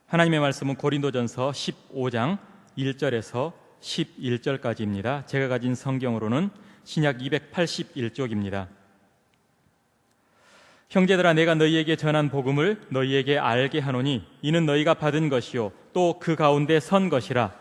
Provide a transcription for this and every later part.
하나님의 말씀은 고린도전서 15장 1절에서 11절까지입니다. 제가 가진 성경으로는 신약 281쪽입니다. 형제들아, 내가 너희에게 전한 복음을 너희에게 알게 하노니 이는 너희가 받은 것이요 또 그 가운데 선 것이라.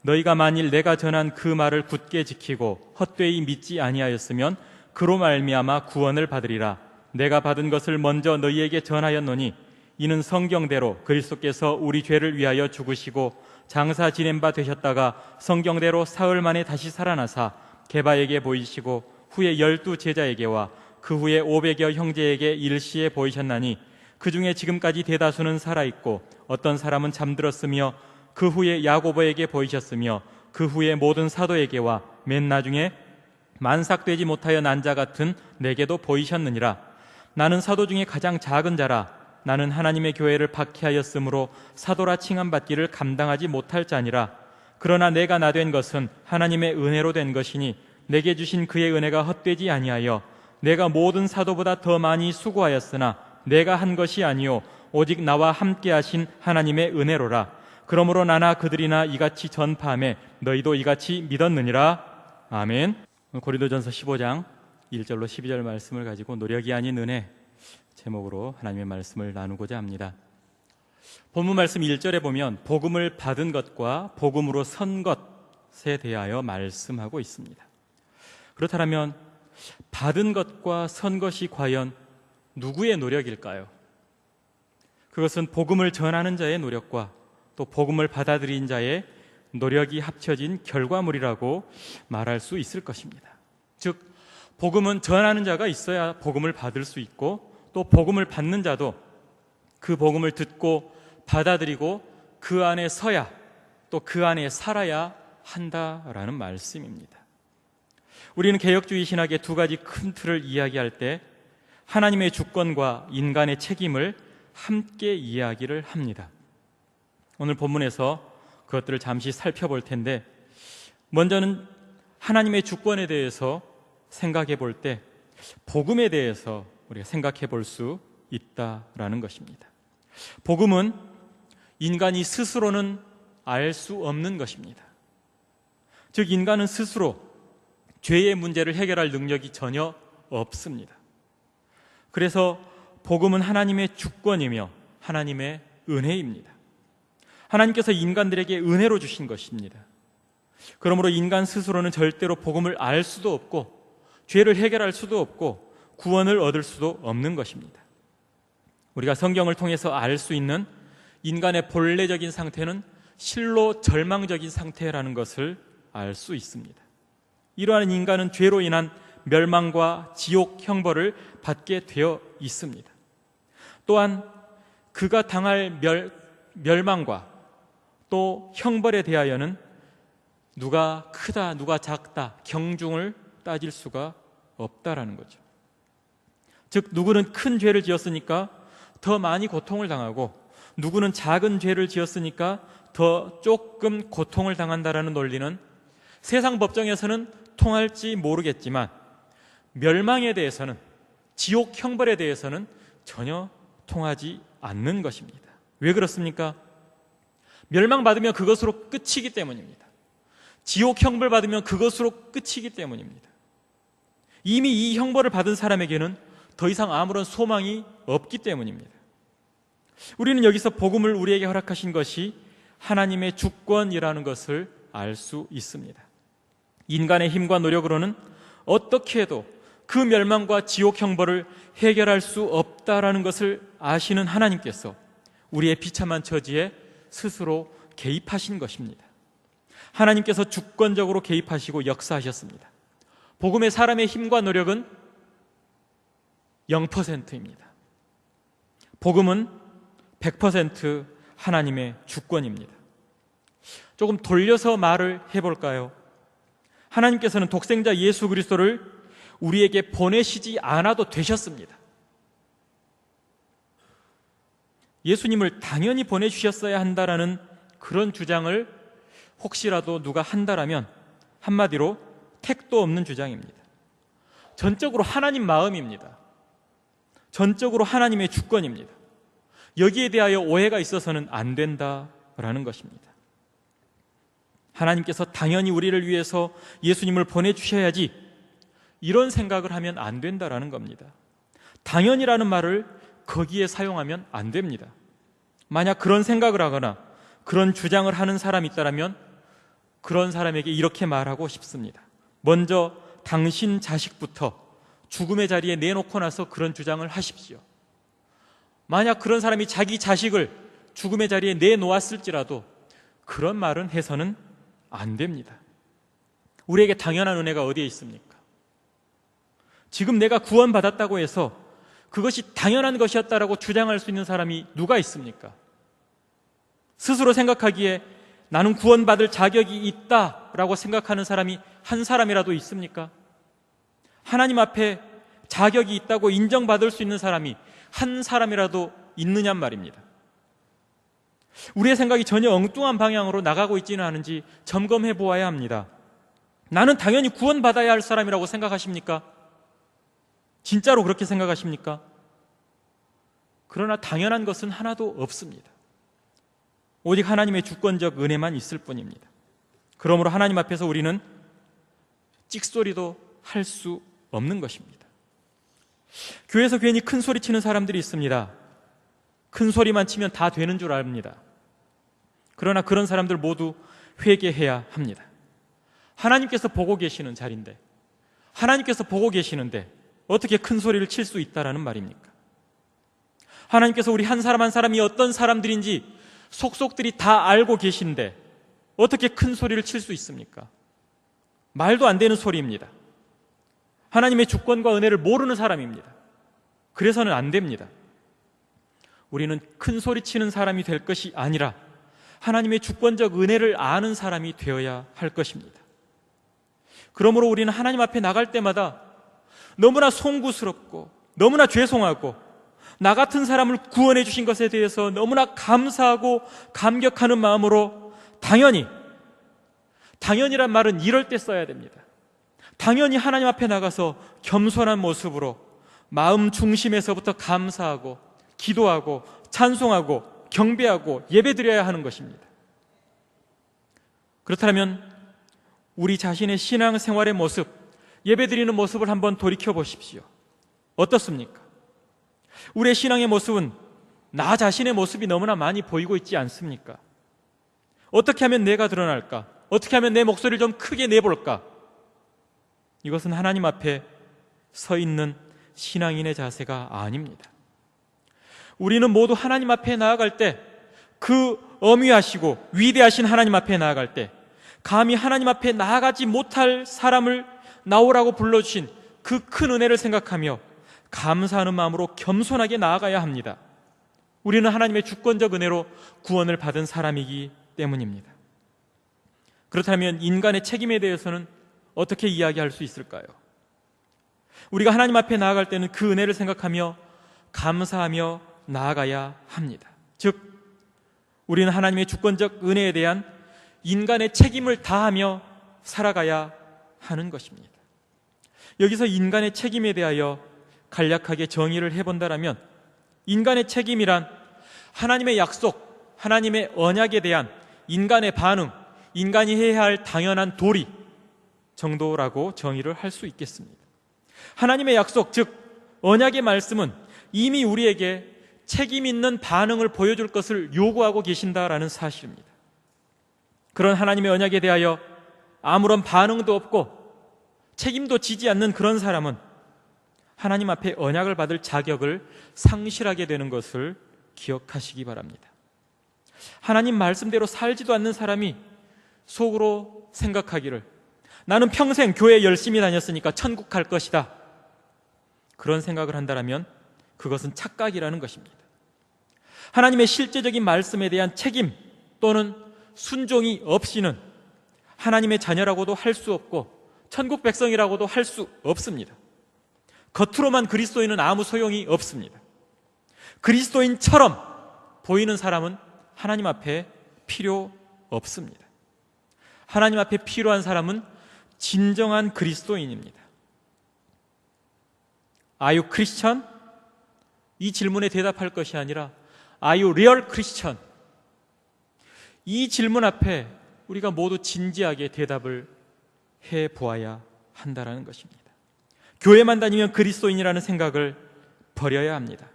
너희가 만일 내가 전한 그 말을 굳게 지키고 헛되이 믿지 아니하였으면 그로 말미암아 구원을 받으리라. 내가 받은 것을 먼저 너희에게 전하였노니 이는 성경대로 그리스도께서 우리 죄를 위하여 죽으시고 장사 지낸 바 되셨다가 성경대로 사흘 만에 다시 살아나사 게바에게 보이시고 후에 12 제자에게와 그 후에 500여 형제에게 일시에 보이셨나니 그 중에 지금까지 대다수는 살아있고 어떤 사람은 잠들었으며 그 후에 야고보에게 보이셨으며 그 후에 모든 사도에게와 맨 나중에 만삭되지 못하여 난 자 같은 내게도 보이셨느니라. 나는 사도 중에 가장 작은 자라. 나는 하나님의 교회를 박해하였으므로 사도라 칭함받기를 감당하지 못할 자니라. 그러나 내가 나 된 것은 하나님의 은혜로 된 것이니 내게 주신 그의 은혜가 헛되지 아니하여 내가 모든 사도보다 더 많이 수고하였으나 내가 한 것이 아니요 오직 나와 함께 하신 하나님의 은혜로라. 그러므로 나나 그들이나 이같이 전파하며 너희도 이같이 믿었느니라. 아멘. 고린도전서 15장 1절로 12절 말씀을 가지고 노력이 아닌 은혜 제목으로 하나님의 말씀을 나누고자 합니다. 본문 말씀 1절에 보면 복음을 받은 것과 복음으로 선 것에 대하여 말씀하고 있습니다. 그렇다면 받은 것과 선 것이 과연 누구의 노력일까요? 그것은 복음을 전하는 자의 노력과 또 복음을 받아들인 자의 노력이 합쳐진 결과물이라고 말할 수 있을 것입니다. 즉, 복음은 전하는 자가 있어야 복음을 받을 수 있고 또 복음을 받는 자도 그 복음을 듣고 받아들이고 그 안에 서야 또 그 안에 살아야 한다라는 말씀입니다. 우리는 개혁주의 신학의 두 가지 큰 틀을 이야기할 때 하나님의 주권과 인간의 책임을 함께 이야기를 합니다. 오늘 본문에서 그것들을 잠시 살펴볼 텐데, 먼저는 하나님의 주권에 대해서 생각해 볼 때 복음에 대해서 우리가 생각해 볼 수 있다라는 것입니다. 복음은 인간이 스스로는 알 수 없는 것입니다. 즉, 인간은 스스로 죄의 문제를 해결할 능력이 전혀 없습니다. 그래서 복음은 하나님의 주권이며 하나님의 은혜입니다. 하나님께서 인간들에게 은혜로 주신 것입니다. 그러므로 인간 스스로는 절대로 복음을 알 수도 없고 죄를 해결할 수도 없고 구원을 얻을 수도 없는 것입니다. 우리가 성경을 통해서 알 수 있는 인간의 본래적인 상태는 실로 절망적인 상태라는 것을 알 수 있습니다. 이러한 인간은 죄로 인한 멸망과 지옥 형벌을 받게 되어 있습니다. 또한 그가 당할 멸망과 또 형벌에 대하여는 누가 크다 누가 작다 경중을 따질 수가 없다라는 거죠. 즉, 누구는 큰 죄를 지었으니까 더 많이 고통을 당하고 누구는 작은 죄를 지었으니까 더 조금 고통을 당한다라는 논리는 세상 법정에서는 통할지 모르겠지만 멸망에 대해서는, 지옥 형벌에 대해서는 전혀 통하지 않는 것입니다. 왜 그렇습니까? 멸망받으면 그것으로 끝이기 때문입니다. 지옥 형벌 받으면 그것으로 끝이기 때문입니다. 이미 이 형벌을 받은 사람에게는 더 이상 아무런 소망이 없기 때문입니다. 우리는 여기서 복음을 우리에게 허락하신 것이 하나님의 주권이라는 것을 알 수 있습니다. 인간의 힘과 노력으로는 어떻게 해도 그 멸망과 지옥 형벌을 해결할 수 없다라는 것을 아시는 하나님께서 우리의 비참한 처지에 스스로 개입하신 것입니다. 하나님께서 주권적으로 개입하시고 역사하셨습니다. 복음의 사람의 힘과 노력은 0%입니다. 복음은 100% 하나님의 주권입니다. 조금 돌려서 말을 해볼까요? 하나님께서는 독생자 예수 그리스도를 우리에게 보내시지 않아도 되셨습니다. 예수님을 당연히 보내주셨어야 한다라는 그런 주장을 혹시라도 누가 한다라면 한마디로 택도 없는 주장입니다. 전적으로 하나님 마음입니다. 전적으로 하나님의 주권입니다. 여기에 대하여 오해가 있어서는 안 된다라는 것입니다. 하나님께서 당연히 우리를 위해서 예수님을 보내주셔야지, 이런 생각을 하면 안 된다라는 겁니다. 당연이라는 말을 거기에 사용하면 안 됩니다. 만약 그런 생각을 하거나 그런 주장을 하는 사람이 있다면 그런 사람에게 이렇게 말하고 싶습니다. 먼저 당신 자식부터 죽음의 자리에 내놓고 나서 그런 주장을 하십시오. 만약 그런 사람이 자기 자식을 죽음의 자리에 내놓았을지라도 그런 말은 해서는 안 됩니다. 우리에게 당연한 은혜가 어디에 있습니까? 지금 내가 구원받았다고 해서 그것이 당연한 것이었다라고 주장할 수 있는 사람이 누가 있습니까? 스스로 생각하기에 나는 구원받을 자격이 있다라고 생각하는 사람이 한 사람이라도 있습니까? 하나님 앞에 자격이 있다고 인정받을 수 있는 사람이 한 사람이라도 있느냔 말입니다. 우리의 생각이 전혀 엉뚱한 방향으로 나가고 있지는 않은지 점검해 보아야 합니다. 나는 당연히 구원받아야 할 사람이라고 생각하십니까? 진짜로 그렇게 생각하십니까? 그러나 당연한 것은 하나도 없습니다. 오직 하나님의 주권적 은혜만 있을 뿐입니다. 그러므로 하나님 앞에서 우리는 찍소리도 할 수 없는 것입니다. 교회에서 괜히 큰 소리 치는 사람들이 있습니다. 큰 소리만 치면 다 되는 줄 압니다. 그러나 그런 사람들 모두 회개해야 합니다. 하나님께서 보고 계시는 자리인데, 하나님께서 보고 계시는데 어떻게 큰 소리를 칠 수 있다라는 말입니까? 하나님께서 우리 한 사람 한 사람이 어떤 사람들인지 속속들이 다 알고 계신데 어떻게 큰 소리를 칠 수 있습니까? 말도 안 되는 소리입니다. 하나님의 주권과 은혜를 모르는 사람입니다. 그래서는 안 됩니다. 우리는 큰 소리 치는 사람이 될 것이 아니라 하나님의 주권적 은혜를 아는 사람이 되어야 할 것입니다. 그러므로 우리는 하나님 앞에 나갈 때마다 너무나 송구스럽고 너무나 죄송하고 나 같은 사람을 구원해 주신 것에 대해서 너무나 감사하고 감격하는 마음으로 당연이란 말은 이럴 때 써야 됩니다. 당연히 하나님 앞에 나가서 겸손한 모습으로 마음 중심에서부터 감사하고 기도하고 찬송하고 경배하고 예배드려야 하는 것입니다. 그렇다면 우리 자신의 신앙생활의 모습, 예배드리는 모습을 한번 돌이켜 보십시오. 어떻습니까? 우리의 신앙의 모습은 나 자신의 모습이 너무나 많이 보이고 있지 않습니까? 어떻게 하면 내가 드러날까? 어떻게 하면 내 목소리를 좀 크게 내볼까? 이것은 하나님 앞에 서 있는 신앙인의 자세가 아닙니다. 우리는 모두 하나님 앞에 나아갈 때, 그 엄위하시고 위대하신 하나님 앞에 나아갈 때 감히 하나님 앞에 나아가지 못할 사람을 나오라고 불러주신 그 큰 은혜를 생각하며 감사하는 마음으로 겸손하게 나아가야 합니다. 우리는 하나님의 주권적 은혜로 구원을 받은 사람이기 때문입니다. 그렇다면 인간의 책임에 대해서는 어떻게 이야기할 수 있을까요? 우리가 하나님 앞에 나아갈 때는 그 은혜를 생각하며 감사하며 나아가야 합니다. 즉, 우리는 하나님의 주권적 은혜에 대한 인간의 책임을 다하며 살아가야 하는 것입니다. 여기서 인간의 책임에 대하여 간략하게 정의를 해본다면, 인간의 책임이란 하나님의 약속, 하나님의 언약에 대한 인간의 반응, 인간이 해야 할 당연한 도리 정도라고 정의를 할 수 있겠습니다. 하나님의 약속, 즉 언약의 말씀은 이미 우리에게 책임 있는 반응을 보여줄 것을 요구하고 계신다라는 사실입니다. 그런 하나님의 언약에 대하여 아무런 반응도 없고 책임도 지지 않는 그런 사람은 하나님 앞에 언약을 받을 자격을 상실하게 되는 것을 기억하시기 바랍니다. 하나님 말씀대로 살지도 않는 사람이 속으로 생각하기를 나는 평생 교회 열심히 다녔으니까 천국 갈 것이다, 그런 생각을 한다면 그것은 착각이라는 것입니다. 하나님의 실제적인 말씀에 대한 책임 또는 순종이 없이는 하나님의 자녀라고도 할 수 없고 천국 백성이라고도 할 수 없습니다. 겉으로만 그리스도인은 아무 소용이 없습니다. 그리스도인처럼 보이는 사람은 하나님 앞에 필요 없습니다. 하나님 앞에 필요한 사람은 진정한 그리스도인입니다. Are you Christian? 이 질문에 대답할 것이 아니라 Are you real Christian? 이 질문 앞에 우리가 모두 진지하게 대답을 해 보아야 한다라는 것입니다. 교회만 다니면 그리스도인이라는 생각을 버려야 합니다.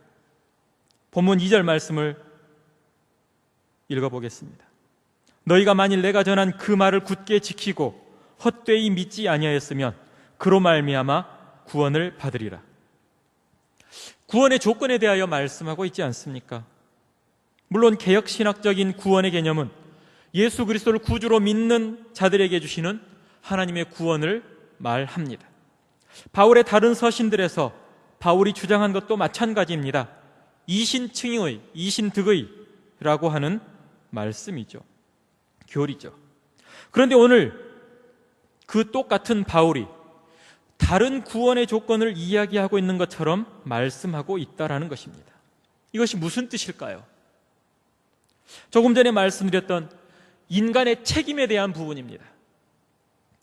본문 2절 말씀을 읽어보겠습니다. 너희가 만일 내가 전한 그 말을 굳게 지키고 헛되이 믿지 아니하였으면 그로 말미암아 구원을 받으리라. 구원의 조건에 대하여 말씀하고 있지 않습니까? 물론 개혁신학적인 구원의 개념은 예수 그리스도를 구주로 믿는 자들에게 주시는 하나님의 구원을 말합니다. 바울의 다른 서신들에서 바울이 주장한 것도 마찬가지입니다. 이신칭의, 이신득의라고 하는 말씀이죠. 교리죠. 그런데 오늘 그 똑같은 바울이 다른 구원의 조건을 이야기하고 있는 것처럼 말씀하고 있다라는 것입니다. 이것이 무슨 뜻일까요? 조금 전에 말씀드렸던 인간의 책임에 대한 부분입니다.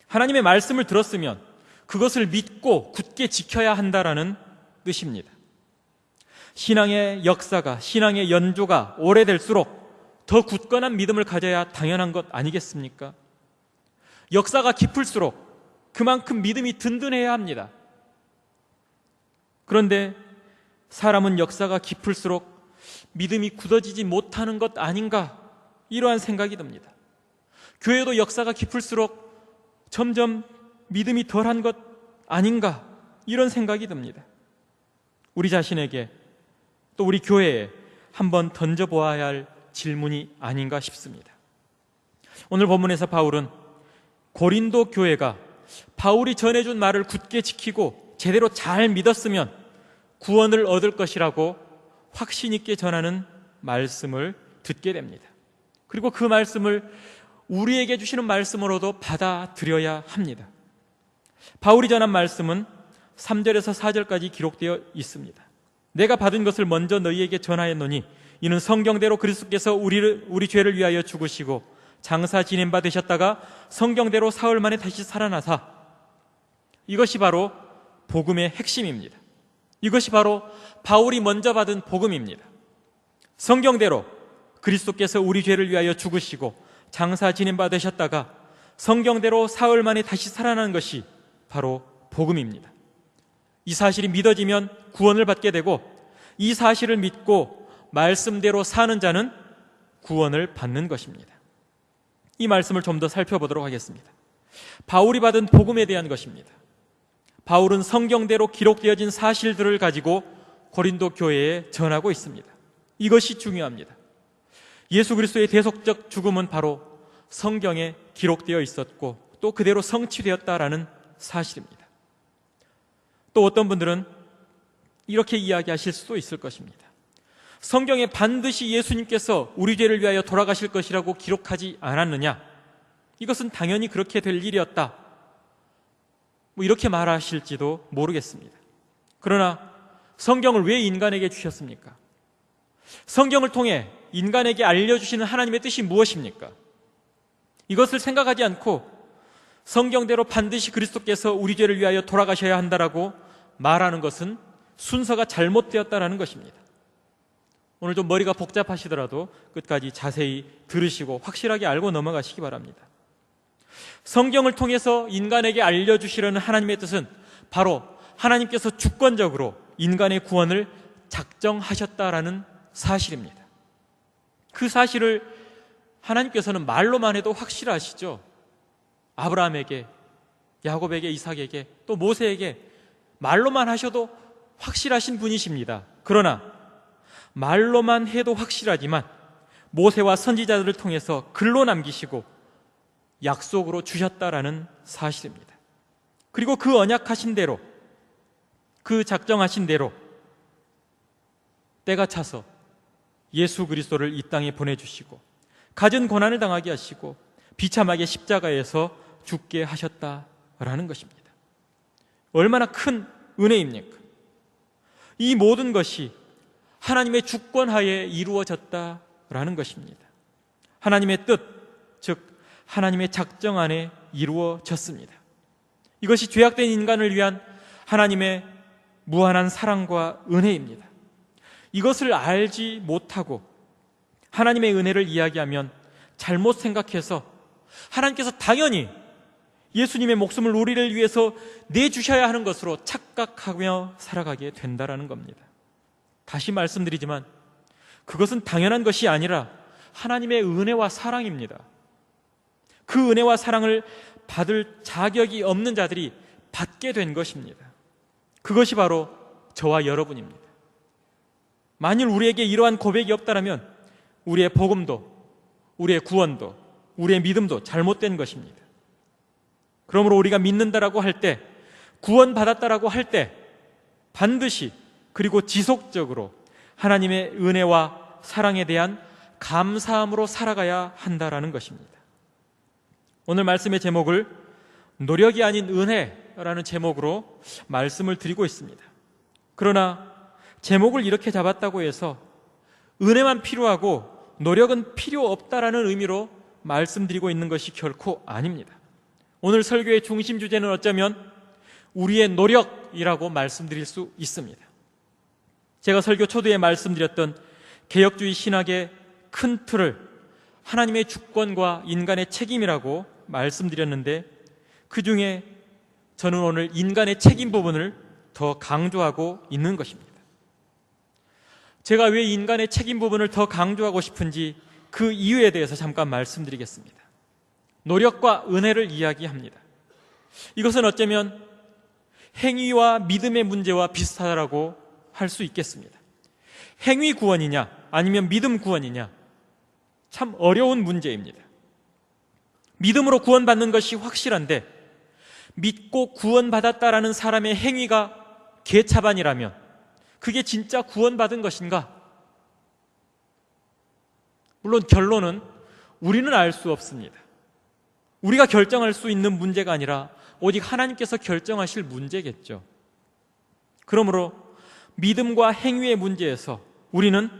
하나님의 말씀을 들었으면 그것을 믿고 굳게 지켜야 한다라는 뜻입니다. 신앙의 역사가, 신앙의 연조가 오래될수록 더 굳건한 믿음을 가져야 당연한 것 아니겠습니까? 역사가 깊을수록 그만큼 믿음이 든든해야 합니다. 그런데 사람은 역사가 깊을수록 믿음이 굳어지지 못하는 것 아닌가, 이러한 생각이 듭니다. 교회도 역사가 깊을수록 점점 믿음이 덜한 것 아닌가, 이런 생각이 듭니다. 우리 자신에게 또 우리 교회에 한번 던져보아야 할 질문이 아닌가 싶습니다. 오늘 본문에서 바울은 고린도 교회가 바울이 전해준 말을 굳게 지키고 제대로 잘 믿었으면 구원을 얻을 것이라고 확신 있게 전하는 말씀을 듣게 됩니다. 그리고 그 말씀을 우리에게 주시는 말씀으로도 받아들여야 합니다. 바울이 전한 말씀은 3절에서 4절까지 기록되어 있습니다. 내가 받은 것을 먼저 너희에게 전하였노니 이는 성경대로 그리스도께서 우리 죄를 위하여 죽으시고 장사 지낸 바 되셨다가 성경대로 사흘 만에 다시 살아나사. 이것이 바로 복음의 핵심입니다. 이것이 바로 바울이 먼저 받은 복음입니다. 성경대로 그리스도께서 우리 죄를 위하여 죽으시고 장사 지낸 바 되셨다가 성경대로 사흘 만에 다시 살아나는 것이 바로 복음입니다. 이 사실이 믿어지면 구원을 받게 되고 이 사실을 믿고 말씀대로 사는 자는 구원을 받는 것입니다. 이 말씀을 좀 더 살펴보도록 하겠습니다. 바울이 받은 복음에 대한 것입니다. 바울은 성경대로 기록되어진 사실들을 가지고 고린도 교회에 전하고 있습니다. 이것이 중요합니다. 예수 그리스도의 대속적 죽음은 바로 성경에 기록되어 있었고 또 그대로 성취되었다라는 사실입니다. 또 어떤 분들은 이렇게 이야기하실 수도 있을 것입니다. 성경에 반드시 예수님께서 우리 죄를 위하여 돌아가실 것이라고 기록하지 않았느냐? 이것은 당연히 그렇게 될 일이었다. 이렇게 말하실지도 모르겠습니다. 그러나 성경을 왜 인간에게 주셨습니까? 성경을 통해 인간에게 알려주시는 하나님의 뜻이 무엇입니까? 이것을 생각하지 않고 성경대로 반드시 그리스도께서 우리 죄를 위하여 돌아가셔야 한다라고 말하는 것은 순서가 잘못되었다라는 것입니다. 오늘 좀 머리가 복잡하시더라도 끝까지 자세히 들으시고 확실하게 알고 넘어가시기 바랍니다. 성경을 통해서 인간에게 알려주시려는 하나님의 뜻은 바로 하나님께서 주권적으로 인간의 구원을 작정하셨다라는 사실입니다. 그 사실을 하나님께서는 말로만 해도 확실하시죠. 아브라함에게, 야곱에게, 이삭에게, 또 모세에게 말로만 하셔도 확실하신 분이십니다. 그러나 말로만 해도 확실하지만 모세와 선지자들을 통해서 글로 남기시고 약속으로 주셨다라는 사실입니다. 그리고 그 언약하신 대로, 그 작정하신 대로 때가 차서 예수 그리스도를 이 땅에 보내주시고 갖은 고난을 당하게 하시고 비참하게 십자가에서 죽게 하셨다라는 것입니다. 얼마나 큰 은혜입니까? 이 모든 것이 하나님의 주권하에 이루어졌다라는 것입니다. 하나님의 뜻, 즉 하나님의 작정 안에 이루어졌습니다. 이것이 죄악된 인간을 위한 하나님의 무한한 사랑과 은혜입니다. 이것을 알지 못하고 하나님의 은혜를 이야기하면 잘못 생각해서 하나님께서 당연히 예수님의 목숨을 우리를 위해서 내주셔야 하는 것으로 착각하며 살아가게 된다라는 겁니다. 다시 말씀드리지만 그것은 당연한 것이 아니라 하나님의 은혜와 사랑입니다. 그 은혜와 사랑을 받을 자격이 없는 자들이 받게 된 것입니다. 그것이 바로 저와 여러분입니다. 만일 우리에게 이러한 고백이 없다면 우리의 복음도, 우리의 구원도, 우리의 믿음도 잘못된 것입니다. 그러므로 우리가 믿는다라고 할 때, 구원받았다라고 할 때 반드시 그리고 지속적으로 하나님의 은혜와 사랑에 대한 감사함으로 살아가야 한다라는 것입니다. 오늘 말씀의 제목을 노력이 아닌 은혜라는 제목으로 말씀을 드리고 있습니다. 그러나 제목을 이렇게 잡았다고 해서 은혜만 필요하고 노력은 필요 없다라는 의미로 말씀드리고 있는 것이 결코 아닙니다. 오늘 설교의 중심 주제는 어쩌면 우리의 노력이라고 말씀드릴 수 있습니다. 제가 설교 초두에 말씀드렸던 개혁주의 신학의 큰 틀을 하나님의 주권과 인간의 책임이라고 말씀드렸는데, 그 중에 저는 오늘 인간의 책임 부분을 더 강조하고 있는 것입니다. 제가 왜 인간의 책임 부분을 더 강조하고 싶은지 그 이유에 대해서 잠깐 말씀드리겠습니다. 노력과 은혜를 이야기합니다. 이것은 어쩌면 행위와 믿음의 문제와 비슷하다고 할 수 있겠습니다. 행위 구원이냐 아니면 믿음 구원이냐, 참 어려운 문제입니다. 믿음으로 구원받는 것이 확실한데 믿고 구원받았다라는 사람의 행위가 개차반이라면 그게 진짜 구원받은 것인가? 물론 결론은 우리는 알 수 없습니다. 우리가 결정할 수 있는 문제가 아니라 오직 하나님께서 결정하실 문제겠죠. 그러므로 믿음과 행위의 문제에서 우리는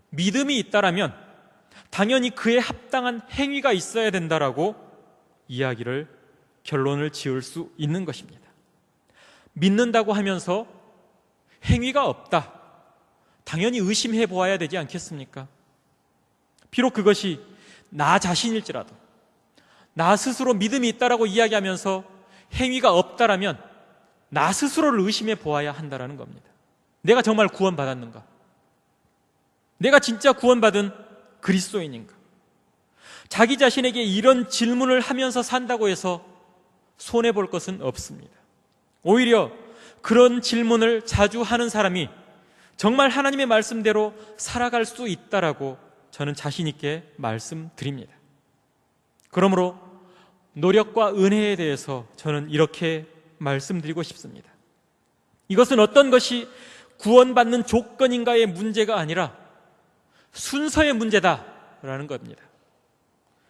믿음이 있다라면 당연히 그에 합당한 행위가 있어야 된다라고 이야기를, 결론을 지을 수 있는 것입니다. 믿는다고 하면서 행위가 없다, 당연히 의심해 보아야 되지 않겠습니까? 비록 그것이 나 자신일지라도, 나 스스로 믿음이 있다라고 이야기하면서 행위가 없다라면 나 스스로를 의심해 보아야 한다라는 겁니다. 내가 정말 구원받았는가? 내가 진짜 구원받은 그리스도인인가? 자기 자신에게 이런 질문을 하면서 산다고 해서 손해볼 것은 없습니다. 오히려 그런 질문을 자주 하는 사람이 정말 하나님의 말씀대로 살아갈 수 있다라고 저는 자신 있게 말씀드립니다. 그러므로 노력과 은혜에 대해서 저는 이렇게 말씀드리고 싶습니다. 이것은 어떤 것이 구원받는 조건인가의 문제가 아니라 순서의 문제다라는 겁니다.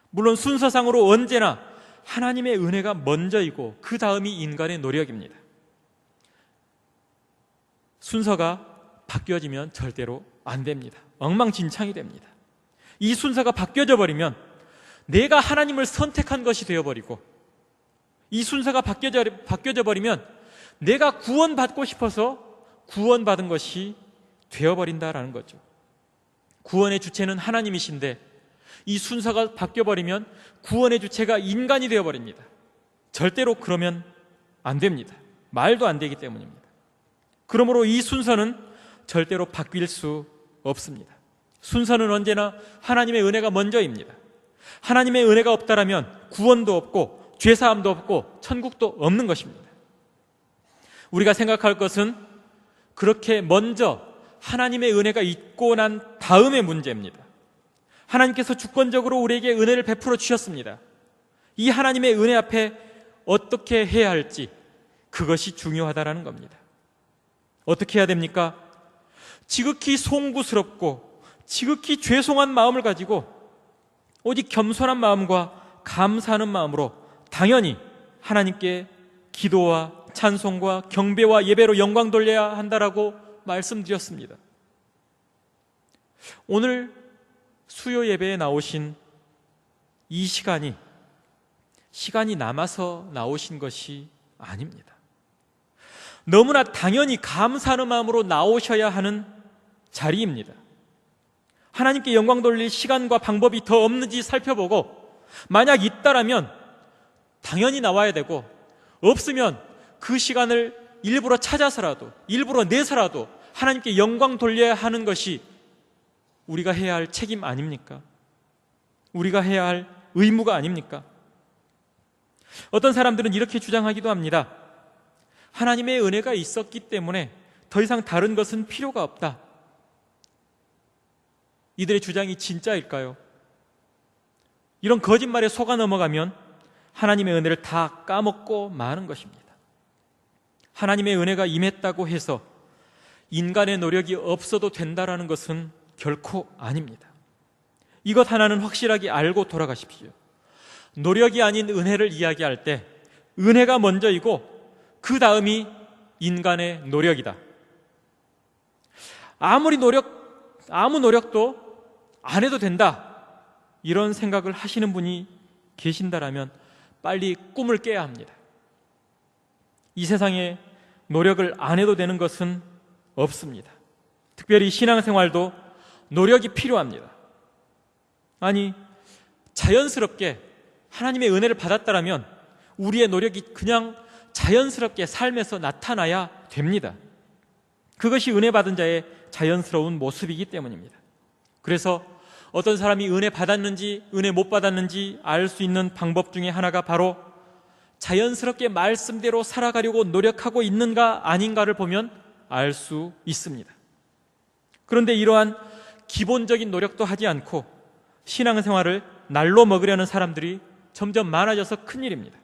물론 순서상으로 언제나 하나님의 은혜가 먼저이고 그 다음이 인간의 노력입니다. 순서가 바뀌어지면 절대로 안 됩니다. 엉망진창이 됩니다. 이 순서가 바뀌어져 버리면 내가 하나님을 선택한 것이 되어버리고, 이 순서가 바뀌어져 버리면 내가 구원받고 싶어서 구원받은 것이 되어버린다라는 거죠. 구원의 주체는 하나님이신데 이 순서가 바뀌어버리면 구원의 주체가 인간이 되어버립니다. 절대로 그러면 안 됩니다. 말도 안 되기 때문입니다. 그러므로 이 순서는 절대로 바뀔 수 없습니다. 순서는 언제나 하나님의 은혜가 먼저입니다. 하나님의 은혜가 없다라면 구원도 없고 죄사함도 없고 천국도 없는 것입니다. 우리가 생각할 것은 그렇게 먼저 하나님의 은혜가 있고 난 다음의 문제입니다. 하나님께서 주권적으로 우리에게 은혜를 베풀어 주셨습니다. 이 하나님의 은혜 앞에 어떻게 해야 할지, 그것이 중요하다라는 겁니다. 어떻게 해야 됩니까? 지극히 송구스럽고 지극히 죄송한 마음을 가지고 오직 겸손한 마음과 감사하는 마음으로 당연히 하나님께 기도와 찬송과 경배와 예배로 영광 돌려야 한다라고 말씀드렸습니다. 오늘 수요 예배에 나오신 이 시간이 남아서 나오신 것이 아닙니다. 너무나 당연히 감사하는 마음으로 나오셔야 하는 자리입니다. 하나님께 영광 돌릴 시간과 방법이 더 없는지 살펴보고, 만약 있다라면 당연히 나와야 되고, 없으면 그 시간을 일부러 찾아서라도, 일부러 내서라도 하나님께 영광 돌려야 하는 것이 우리가 해야 할 책임 아닙니까? 우리가 해야 할 의무가 아닙니까? 어떤 사람들은 이렇게 주장하기도 합니다. 하나님의 은혜가 있었기 때문에 더 이상 다른 것은 필요가 없다. 이들의 주장이 진짜일까요? 이런 거짓말에 속아 넘어가면 하나님의 은혜를 다 까먹고 마는 것입니다. 하나님의 은혜가 임했다고 해서 인간의 노력이 없어도 된다라는 것은 결코 아닙니다. 이것 하나는 확실하게 알고 돌아가십시오. 노력이 아닌 은혜를 이야기할 때 은혜가 먼저이고 그 다음이 인간의 노력이다. 아무 노력도 안 해도 된다, 이런 생각을 하시는 분이 계신다라면 빨리 꿈을 깨야 합니다. 이 세상에 노력을 안 해도 되는 것은 없습니다. 특별히 신앙생활도 노력이 필요합니다. 아니, 자연스럽게 하나님의 은혜를 받았다라면 우리의 노력이 그냥 자연스럽게 삶에서 나타나야 됩니다. 그것이 은혜 받은 자의 자연스러운 모습이기 때문입니다. 그래서 어떤 사람이 은혜 받았는지 은혜 못 받았는지 알 수 있는 방법 중에 하나가 바로 자연스럽게 말씀대로 살아가려고 노력하고 있는가 아닌가를 보면 알 수 있습니다. 그런데 이러한 기본적인 노력도 하지 않고 신앙생활을 날로 먹으려는 사람들이 점점 많아져서 큰일입니다.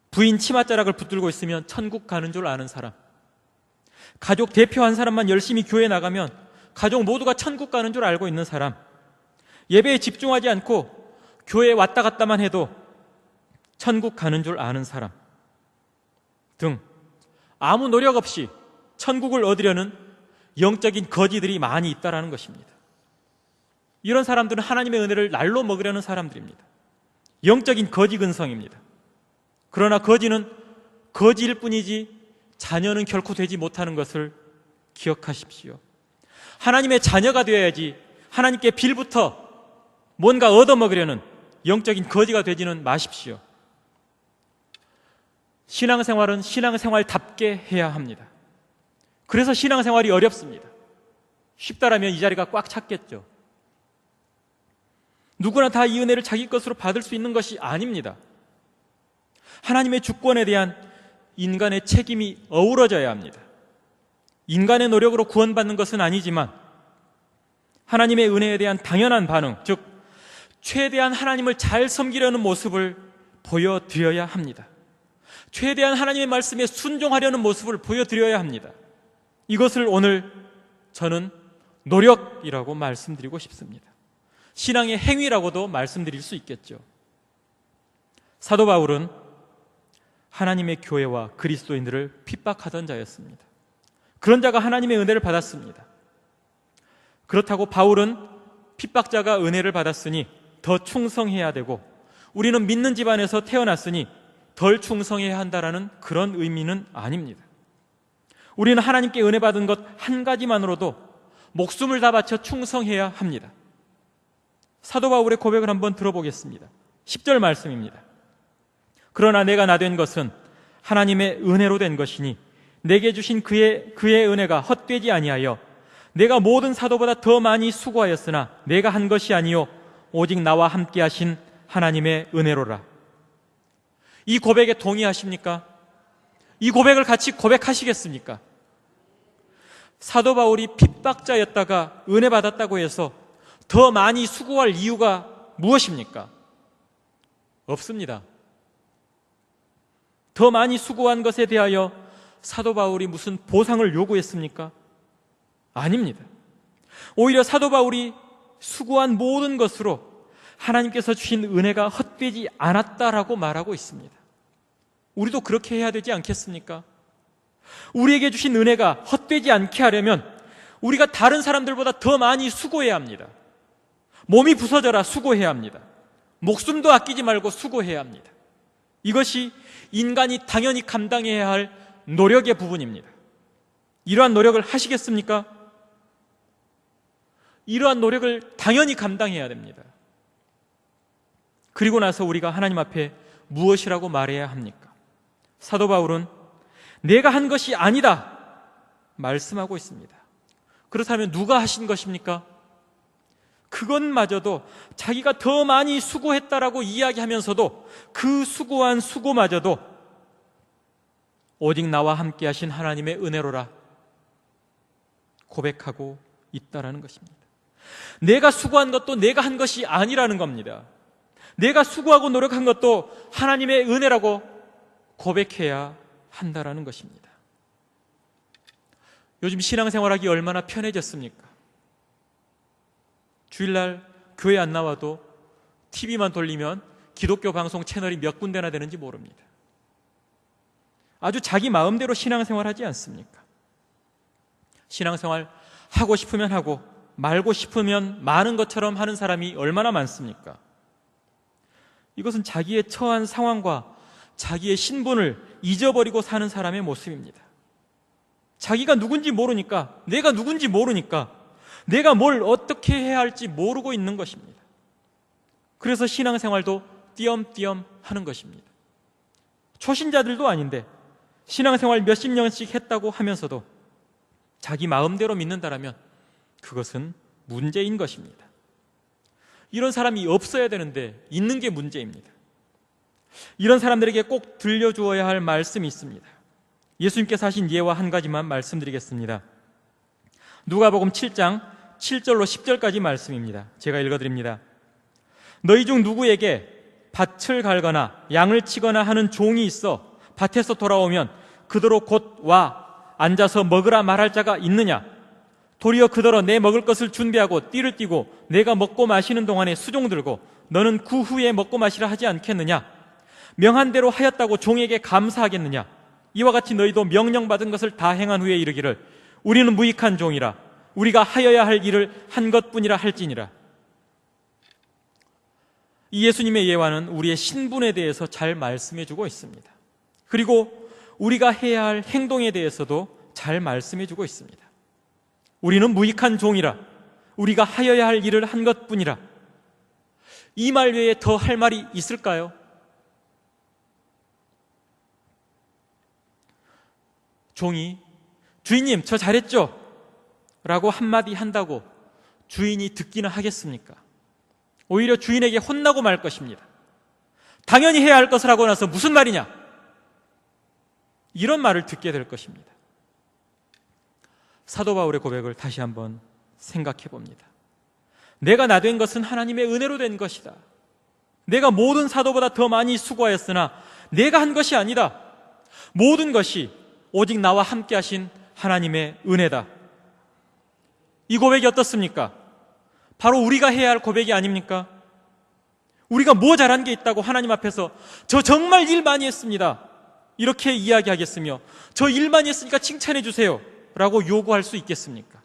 부인 치맛자락을 붙들고 있으면 천국 가는 줄 아는 사람, 가족 대표 한 사람만 열심히 교회 나가면 가족 모두가 천국 가는 줄 알고 있는 사람, 예배에 집중하지 않고 교회에 왔다 갔다만 해도 천국 가는 줄 아는 사람 등 아무 노력 없이 천국을 얻으려는 영적인 거지들이 많이 있다는 것입니다. 이런 사람들은 하나님의 은혜를 날로 먹으려는 사람들입니다. 영적인 거지 근성입니다. 그러나 거지는 거지일 뿐이지 자녀는 결코 되지 못하는 것을 기억하십시오. 하나님의 자녀가 되어야지 하나님께 빌부터 뭔가 얻어먹으려는 영적인 거지가 되지는 마십시오. 신앙생활은 신앙생활답게 해야 합니다. 그래서 신앙생활이 어렵습니다. 쉽다라면 이 자리가 꽉 찼겠죠. 누구나 다 이 은혜를 자기 것으로 받을 수 있는 것이 아닙니다. 하나님의 주권에 대한 인간의 책임이 어우러져야 합니다. 인간의 노력으로 구원받는 것은 아니지만 하나님의 은혜에 대한 당연한 반응, 즉 최대한 하나님을 잘 섬기려는 모습을 보여드려야 합니다. 최대한 하나님의 말씀에 순종하려는 모습을 보여드려야 합니다. 이것을 오늘 저는 노력이라고 말씀드리고 싶습니다. 신앙의 행위라고도 말씀드릴 수 있겠죠. 사도 바울은 하나님의 교회와 그리스도인들을 핍박하던 자였습니다. 그런 자가 하나님의 은혜를 받았습니다. 그렇다고 바울은 핍박자가 은혜를 받았으니 더 충성해야 되고 우리는 믿는 집안에서 태어났으니 덜 충성해야 한다라는 그런 의미는 아닙니다. 우리는 하나님께 은혜 받은 것 한 가지만으로도 목숨을 다 바쳐 충성해야 합니다. 사도 바울의 고백을 한번 들어보겠습니다. 10절 말씀입니다. 그러나 내가 나 된 것은 하나님의 은혜로 된 것이니 내게 주신 그의 은혜가 헛되지 아니하여 내가 모든 사도보다 더 많이 수고하였으나 내가 한 것이 아니요 오직 나와 함께 하신 하나님의 은혜로라. 이 고백에 동의하십니까? 이 고백을 같이 고백하시겠습니까? 사도 바울이 핍박자였다가 은혜 받았다고 해서 더 많이 수고할 이유가 무엇입니까? 없습니다. 더 많이 수고한 것에 대하여 사도 바울이 무슨 보상을 요구했습니까? 아닙니다. 오히려 사도 바울이 수고한 모든 것으로 하나님께서 주신 은혜가 헛되지 않았다라고 말하고 있습니다. 우리도 그렇게 해야 되지 않겠습니까? 우리에게 주신 은혜가 헛되지 않게 하려면 우리가 다른 사람들보다 더 많이 수고해야 합니다. 몸이 부서져라 수고해야 합니다. 목숨도 아끼지 말고 수고해야 합니다. 이것이 인간이 당연히 감당해야 할 노력의 부분입니다. 이러한 노력을 하시겠습니까? 이러한 노력을 당연히 감당해야 됩니다. 그리고 나서 우리가 하나님 앞에 무엇이라고 말해야 합니까? 사도 바울은 내가 한 것이 아니다 말씀하고 있습니다. 그렇다면 누가 하신 것입니까? 그것마저도 자기가 더 많이 수고했다라고 이야기하면서도 그 수고한 수고마저도 오직 나와 함께 하신 하나님의 은혜로라 고백하고 있다라는 것입니다. 내가 수고한 것도 내가 한 것이 아니라는 겁니다. 내가 수고하고 노력한 것도 하나님의 은혜라고 고백해야 한다라는 것입니다. 요즘 신앙생활하기 얼마나 편해졌습니까? 주일날 교회 안 나와도 TV만 돌리면 기독교 방송 채널이 몇 군데나 되는지 모릅니다. 아주 자기 마음대로 신앙생활 하지 않습니까? 신앙생활 하고 싶으면 하고 말고 싶으면 많은 것처럼 하는 사람이 얼마나 많습니까? 이것은 자기의 처한 상황과 자기의 신분을 잊어버리고 사는 사람의 모습입니다. 자기가 누군지 모르니까, 내가 누군지 모르니까 내가 뭘 어떻게 해야 할지 모르고 있는 것입니다. 그래서 신앙생활도 띄엄띄엄 하는 것입니다. 초신자들도 아닌데 신앙생활 몇십 년씩 했다고 하면서도 자기 마음대로 믿는다라면 그것은 문제인 것입니다. 이런 사람이 없어야 되는데 있는 게 문제입니다. 이런 사람들에게 꼭 들려주어야 할 말씀이 있습니다. 예수님께서 하신 예와 한 가지만 말씀드리겠습니다. 누가복음 7장 7절로 10절까지 말씀입니다. 제가 읽어드립니다. 너희 중 누구에게 밭을 갈거나 양을 치거나 하는 종이 있어 밭에서 돌아오면 그대로 곧 와 앉아서 먹으라 말할 자가 있느냐? 도리어 그더러 내 먹을 것을 준비하고 띠를 띠고 내가 먹고 마시는 동안에 수종 들고 너는 그 후에 먹고 마시라 하지 않겠느냐? 명한 대로 하였다고 종에게 감사하겠느냐? 이와 같이 너희도 명령받은 것을 다 행한 후에 이르기를 우리는 무익한 종이라 우리가 하여야 할 일을 한 것뿐이라 할지니라. 이 예수님의 예화는 우리의 신분에 대해서 잘 말씀해주고 있습니다. 그리고 우리가 해야 할 행동에 대해서도 잘 말씀해주고 있습니다. 우리는 무익한 종이라 우리가 하여야 할 일을 한 것뿐이라. 이 말 외에 더 할 말이 있을까요? 종이 주인님 저 잘했죠? 라고 한마디 한다고 주인이 듣기는 하겠습니까? 오히려 주인에게 혼나고 말 것입니다. 당연히 해야 할 것을 하고 나서 무슨 말이냐? 이런 말을 듣게 될 것입니다. 사도 바울의 고백을 다시 한번 생각해 봅니다. 내가 나 된 것은 하나님의 은혜로 된 것이다. 내가 모든 사도보다 더 많이 수고하였으나 내가 한 것이 아니다. 모든 것이 오직 나와 함께 하신 하나님의 은혜다. 이 고백이 어떻습니까? 바로 우리가 해야 할 고백이 아닙니까? 우리가 뭐 잘한 게 있다고 하나님 앞에서 저 정말 일 많이 했습니다 이렇게 이야기하겠으며 저 일 많이 했으니까 칭찬해 주세요 라고 요구할 수 있겠습니까?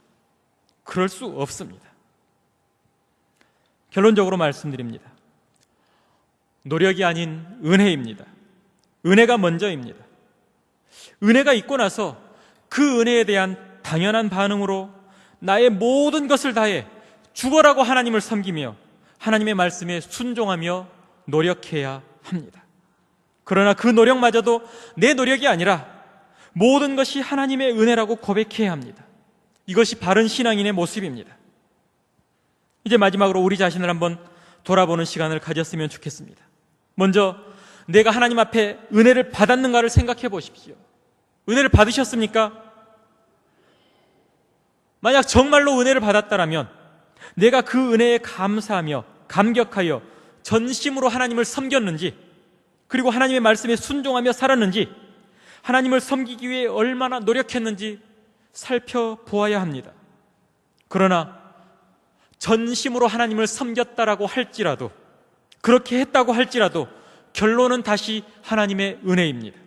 그럴 수 없습니다. 결론적으로 말씀드립니다. 노력이 아닌 은혜입니다. 은혜가 먼저입니다. 은혜가 있고 나서 그 은혜에 대한 당연한 반응으로 나의 모든 것을 다해 죽어라고 하나님을 섬기며 하나님의 말씀에 순종하며 노력해야 합니다. 그러나 그 노력마저도 내 노력이 아니라 모든 것이 하나님의 은혜라고 고백해야 합니다. 이것이 바른 신앙인의 모습입니다. 이제 마지막으로 우리 자신을 한번 돌아보는 시간을 가졌으면 좋겠습니다. 먼저 내가 하나님 앞에 은혜를 받았는가를 생각해 보십시오. 은혜를 받으셨습니까? 만약 정말로 은혜를 받았다라면 내가 그 은혜에 감사하며 감격하여 전심으로 하나님을 섬겼는지, 그리고 하나님의 말씀에 순종하며 살았는지, 하나님을 섬기기 위해 얼마나 노력했는지 살펴보아야 합니다. 그러나 전심으로 하나님을 섬겼다라고 할지라도, 그렇게 했다고 할지라도 결론은 다시 하나님의 은혜입니다.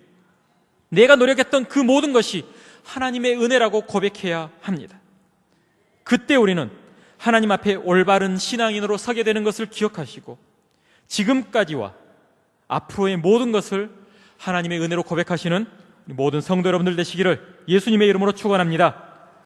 내가 노력했던 그 모든 것이 하나님의 은혜라고 고백해야 합니다. 그때 우리는 하나님 앞에 올바른 신앙인으로 서게 되는 것을 기억하시고 지금까지와 앞으로의 모든 것을 하나님의 은혜로 고백하시는 모든 성도 여러분들 되시기를 예수님의 이름으로 축원합니다.